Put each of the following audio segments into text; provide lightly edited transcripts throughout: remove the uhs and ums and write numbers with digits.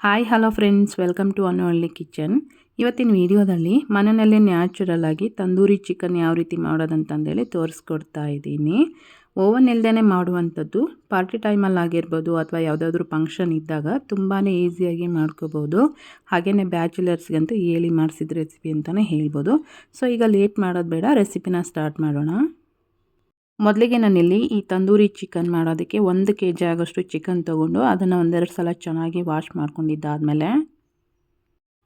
Hi hello friends, welcome to Anuhalli kitchen. ಇವತ್ತಿನ ವಿಡಿಯೋದಲ್ಲಿ ಮನೆಯಲ್ಲೇ ನ್ಯಾಚುರಲ್ ಆಗಿ ತಂದೂರಿ ಚಿಕನ್ ಯಾವ ರೀತಿ ಮಾಡೋದಂತಂದೇಳಿ ತೋರಿಸ್ಕೊಡ್ತಾ ಇದ್ದೀನಿ. ಓವನ್ ಇಲ್ಲದೇ ಮಾಡುವಂಥದ್ದು ಪಾರ್ಟಿ ಟೈಮಲ್ಲಿ ಆಗಿರ್ಬೋದು ಅಥವಾ ಯಾವುದಾದ್ರೂ ಫಂಕ್ಷನ್ ಇದ್ದಾಗ ತುಂಬಾ ಈಸಿಯಾಗಿ ಮಾಡ್ಕೋಬೋದು. ಹಾಗೆಯೇ ಬ್ಯಾಚುಲರ್ಸ್ಗಂತೂ ಹೇಳಿ ಮಾಡಿಸಿದ ರೆಸಿಪಿ ಅಂತಲೇ ಹೇಳ್ಬೋದು. ಸೊ ಈಗ ಲೇಟ್ ಮಾಡೋದು ಬೇಡ, ರೆಸಿಪಿನ ಸ್ಟಾರ್ಟ್ ಮಾಡೋಣ. ಮೊದಲಿಗೆ ನಾನಿಲ್ಲಿ ಈ ತಂದೂರಿ ಚಿಕನ್ ಮಾಡೋದಕ್ಕೆ 1 kg ಆಗೋಷ್ಟು ಚಿಕನ್ ತೊಗೊಂಡು ಅದನ್ನು ಒಂದೆರಡು ಸಲ ಚೆನ್ನಾಗಿ ವಾಶ್ ಮಾಡ್ಕೊಂಡಿದ್ದಾದಮೇಲೆ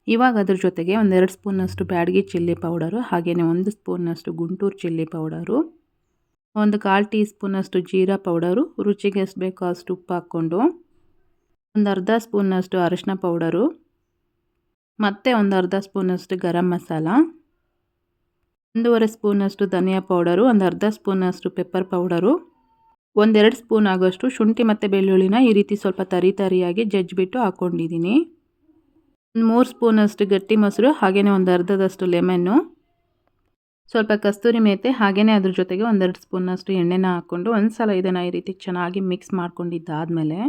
ಇವಾಗ ಅದ್ರ ಜೊತೆಗೆ 1-2 ಸ್ಪೂನಷ್ಟು ಬ್ಯಾಡಗಿ ಚಿಲ್ಲಿ ಪೌಡರು, ಹಾಗೆಯೇ 1 ಸ್ಪೂನಷ್ಟು ಗುಂಟೂರು ಚಿಲ್ಲಿ ಪೌಡರು, 1/4 ಟೀ ಸ್ಪೂನಷ್ಟು ಜೀರಾ ಪೌಡರು, ರುಚಿಗೆ ಎಷ್ಟು ಬೇಕೋ ಅಷ್ಟು ಉಪ್ಪು ಹಾಕ್ಕೊಂಡು, ಒಂದು ಅರ್ಧ ಸ್ಪೂನಷ್ಟು ಅರಿಶಿನ ಪೌಡರು, ಮತ್ತು ಒಂದು ಅರ್ಧ ಸ್ಪೂನಷ್ಟು ಗರಂ ಮಸಾಲ, 1.5 ಸ್ಪೂನಷ್ಟು ಧನಿಯಾ ಪೌಡರು, ಒಂದು ಅರ್ಧ ಸ್ಪೂನಷ್ಟು ಪೆಪ್ಪರ್ ಪೌಡರು, 1-2 ಸ್ಪೂನ್ ಆಗೋಷ್ಟು ಶುಂಠಿ ಮತ್ತು ಬೆಳ್ಳುಳ್ಳಿನ ಈ ರೀತಿ ಸ್ವಲ್ಪ ತರಿಯಾಗಿ ಜಜ್ಜಿಬಿಟ್ಟು ಹಾಕ್ಕೊಂಡಿದ್ದೀನಿ. 3 ಸ್ಪೂನಷ್ಟು ಗಟ್ಟಿ ಮೊಸರು, ಹಾಗೆಯೇ ಒಂದು ಅರ್ಧದಷ್ಟು ಲೆಮನ್ನು, ಸ್ವಲ್ಪ ಕಸ್ತೂರಿ ಮೇಥಿ, ಹಾಗೆಯೇ ಅದ್ರ ಜೊತೆಗೆ 1-2 ಸ್ಪೂನಷ್ಟು ಎಣ್ಣೆನ ಹಾಕ್ಕೊಂಡು ಒಂದು ಸಲ ಇದನ್ನು ಈ ರೀತಿ ಚೆನ್ನಾಗಿ ಮಿಕ್ಸ್ ಮಾಡ್ಕೊಂಡಿದ್ದಾದಮೇಲೆ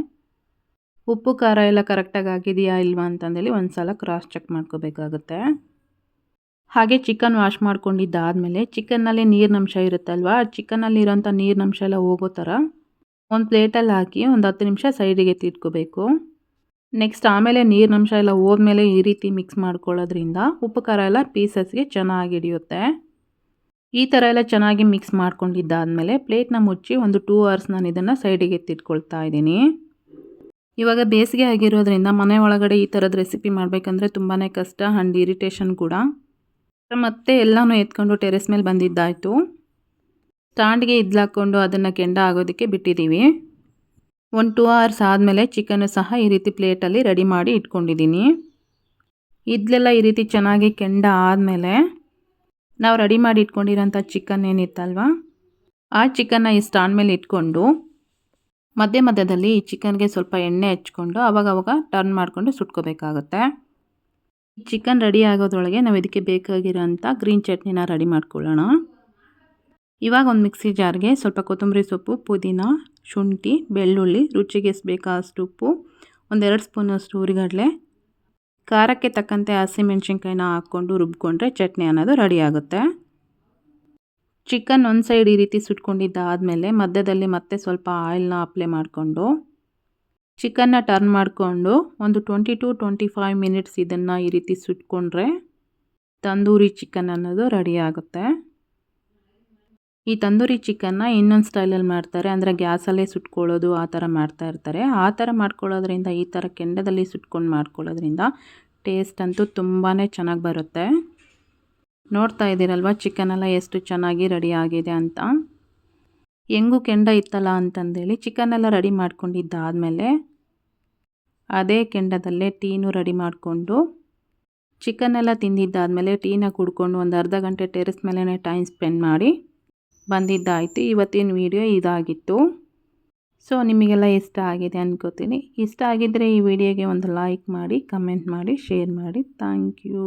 ಉಪ್ಪು ಖಾರ ಎಲ್ಲ ಕರೆಕ್ಟಾಗಿ ಆಗಿದೆಯಾ ಇಲ್ವಾ ಅಂತಂದೇಳಿ ಒಂದು ಸಲ ಕ್ರಾಸ್ ಚೆಕ್ ಮಾಡ್ಕೋಬೇಕಾಗುತ್ತೆ. ಹಾಗೆ ಚಿಕನ್ ವಾಶ್ ಮಾಡ್ಕೊಂಡಿದ್ದಾದಮೇಲೆ ಚಿಕನ್ನಲ್ಲಿ ನೀರಿನಂಶ ಇರುತ್ತಲ್ವ, ಚಿಕನ್ನಲ್ಲಿರೋಂಥ ನೀರಿನಂಶ ಎಲ್ಲ ಹೋಗೋ ಥರ ಒಂದು ಪ್ಲೇಟಲ್ಲಿ ಹಾಕಿ ಒಂದು 10 ನಿಮಿಷ ಸೈಡಿಗೆ ಎತ್ತಿಟ್ಕೋಬೇಕು. ನೆಕ್ಸ್ಟ್ ಆಮೇಲೆ ನೀರಿನಂಶ ಎಲ್ಲ ಹೋದ್ಮೇಲೆ ಈ ರೀತಿ ಮಿಕ್ಸ್ ಮಾಡ್ಕೊಳ್ಳೋದ್ರಿಂದ ಉಪ್ಪು ಖಾರ ಎಲ್ಲ ಪೀಸಸ್ಗೆ ಚೆನ್ನಾಗಿ ಹಿಡಿಯುತ್ತೆ. ಈ ಥರ ಎಲ್ಲ ಚೆನ್ನಾಗಿ ಮಿಕ್ಸ್ ಮಾಡ್ಕೊಂಡಿದ್ದಾದಮೇಲೆ ಪ್ಲೇಟ್ನ ಮುಚ್ಚಿ ಒಂದು 2 ಅವರ್ಸ್ ನಾನು ಇದನ್ನು ಸೈಡಿಗೆ ಎತ್ತಿಟ್ಕೊಳ್ತಾ ಇದ್ದೀನಿ. ಇವಾಗ ಬೇಸಿಗೆ ಆಗಿರೋದ್ರಿಂದ ಮನೆ ಒಳಗಡೆ ಈ ಥರದ ರೆಸಿಪಿ ಮಾಡಬೇಕಂದ್ರೆ ತುಂಬಾ ಕಷ್ಟ ಆ್ಯಂಡ್ ಇರಿಟೇಷನ್ ಕೂಡ. ಮತ್ತೆ ಎಲ್ಲನೂ ಎತ್ಕೊಂಡು ಟೆರೆಸ್ ಮೇಲೆ ಬಂದಿದ್ದಾಯಿತು. ಸ್ಟ್ಯಾಂಡ್ಗೆ ಇದ್ಲಾಕೊಂಡು ಅದನ್ನು ಕೆಂಡ ಆಗೋದಕ್ಕೆ ಬಿಟ್ಟಿದ್ದೀವಿ. ಒಂದು 2 ಅವರ್ಸ್ ಆದಮೇಲೆ ಚಿಕನ್ನು ಸಹ ಈ ರೀತಿ ಪ್ಲೇಟಲ್ಲಿ ರೆಡಿ ಮಾಡಿ ಇಟ್ಕೊಂಡಿದ್ದೀನಿ. ಇದೆಲ್ಲ ಈ ರೀತಿ ಚೆನ್ನಾಗಿ ಕೆಂಡ ಆದಮೇಲೆ ನಾವು ರೆಡಿ ಮಾಡಿ ಇಟ್ಕೊಂಡಿರೋಂಥ ಚಿಕನ್ ಏನಿತ್ತಲ್ವ, ಆ ಚಿಕನ್ನ ಈ ಸ್ಟ್ಯಾಂಡ್ ಮೇಲೆ ಇಟ್ಕೊಂಡು ಮಧ್ಯದಲ್ಲಿ ಈ ಚಿಕನ್ಗೆ ಸ್ವಲ್ಪ ಎಣ್ಣೆ ಹಚ್ಕೊಂಡು ಅವಾಗವಾಗ ಟರ್ನ್ ಮಾಡಿಕೊಂಡು ಸುಟ್ಕೋಬೇಕಾಗುತ್ತೆ. ಚಿಕನ್ ರೆಡಿ ಆಗೋದ್ರೊಳಗೆ ನಾವು ಇದಕ್ಕೆ ಬೇಕಾಗಿರೋಂಥ ಗ್ರೀನ್ ಚಟ್ನಿನ ರೆಡಿ ಮಾಡ್ಕೊಳ್ಳೋಣ. ಇವಾಗ ಒಂದು ಮಿಕ್ಸಿ ಜಾರ್ಗೆ ಸ್ವಲ್ಪ ಕೊತ್ತಂಬರಿ ಸೊಪ್ಪು, ಪುದೀನ, ಶುಂಠಿ, ಬೆಳ್ಳುಳ್ಳಿ, ರುಚಿಗೆ ಎಷ್ಟು ಬೇಕೋ ಅಷ್ಟು ಉಪ್ಪು, 1-2 ಸ್ಪೂನಷ್ಟು ಹುರಿಗಡಲೆ, ಖಾರಕ್ಕೆ ತಕ್ಕಂತೆ ಹಸಿಮೆಣ್ಸಿನ್ಕಾಯಿನ ಹಾಕ್ಕೊಂಡು ರುಬ್ಕೊಂಡ್ರೆ ಚಟ್ನಿ ಅನ್ನೋದು ರೆಡಿ ಆಗುತ್ತೆ. ಚಿಕನ್ ಒಂದು ಸೈಡ್ ಈ ರೀತಿ ಸುಟ್ಕೊಂಡಿದ್ದಾದಮೇಲೆ ಮಧ್ಯದಲ್ಲಿ ಮತ್ತೆ ಸ್ವಲ್ಪ ಆಯಿಲ್ನ ಅಪ್ಲೈ ಮಾಡಿಕೊಂಡು ಚಿಕನ್ನ ಟರ್ನ್ ಮಾಡಿಕೊಂಡು ಒಂದು 20 to 25 ಮಿನಿಟ್ಸ್ ಇದನ್ನು ಈ ರೀತಿ ಸುಟ್ಕೊಂಡ್ರೆ ತಂದೂರಿ ಚಿಕನ್ ಅನ್ನೋದು ರೆಡಿ ಆಗುತ್ತೆ. ಈ ತಂದೂರಿ ಚಿಕನ್ನ ಇನ್ನೊಂದು ಸ್ಟೈಲಲ್ಲಿ ಮಾಡ್ತಾರೆ, ಅಂದರೆ ಗ್ಯಾಸಲ್ಲೇ ಸುಟ್ಕೊಳ್ಳೋದು ಆ ಥರ ಮಾಡ್ತಾ ಇರ್ತಾರೆ. ಆ ಥರ ಮಾಡ್ಕೊಳ್ಳೋದ್ರಿಂದ ಈ ಥರ ಕೆಂಡದಲ್ಲಿ ಸುಟ್ಕೊಂಡು ಮಾಡ್ಕೊಳ್ಳೋದ್ರಿಂದ ಟೇಸ್ಟ್ ಅಂತೂ ತುಂಬಾ ಚೆನ್ನಾಗಿ ಬರುತ್ತೆ. ನೋಡ್ತಾ ಇದ್ದೀರಲ್ವ ಚಿಕನೆಲ್ಲ ಎಷ್ಟು ಚೆನ್ನಾಗಿ ರೆಡಿ ಆಗಿದೆ ಅಂತ. ಹೆಂಗೂ ಕೆಂಡ ಇತ್ತಲ್ಲ ಅಂತಂದೇಳಿ ಚಿಕನ್ನೆಲ್ಲ ರೆಡಿ ಮಾಡ್ಕೊಂಡಿದ್ದಾದಮೇಲೆ ಅದೇ ಕೆಂಡದಲ್ಲೇ ಟೀನು ರೆಡಿ ಮಾಡಿಕೊಂಡು ಚಿಕನ್ನೆಲ್ಲ ತಿಂದಿದ್ದಾದಮೇಲೆ ಟೀನ ಕುಡ್ಕೊಂಡು ಒಂದು ಅರ್ಧ ಗಂಟೆ ಟೆರೆಸ್ ಮೇಲೇ ಟೈಮ್ ಸ್ಪೆಂಡ್ ಮಾಡಿ ಬಂದಿದ್ದಾಯಿತು. ಇವತ್ತಿನ ವಿಡಿಯೋ ಇದಾಗಿತ್ತು. ಸೊ ನಿಮಗೆಲ್ಲ ಇಷ್ಟ ಆಗಿದೆ ಅನ್ಕೋತೀನಿ. ಇಷ್ಟ ಆಗಿದ್ದರೆ ಈ ವಿಡಿಯೋಗೆ ಒಂದು ಲೈಕ್ ಮಾಡಿ, ಕಮೆಂಟ್ ಮಾಡಿ, ಶೇರ್ ಮಾಡಿ. Thank you.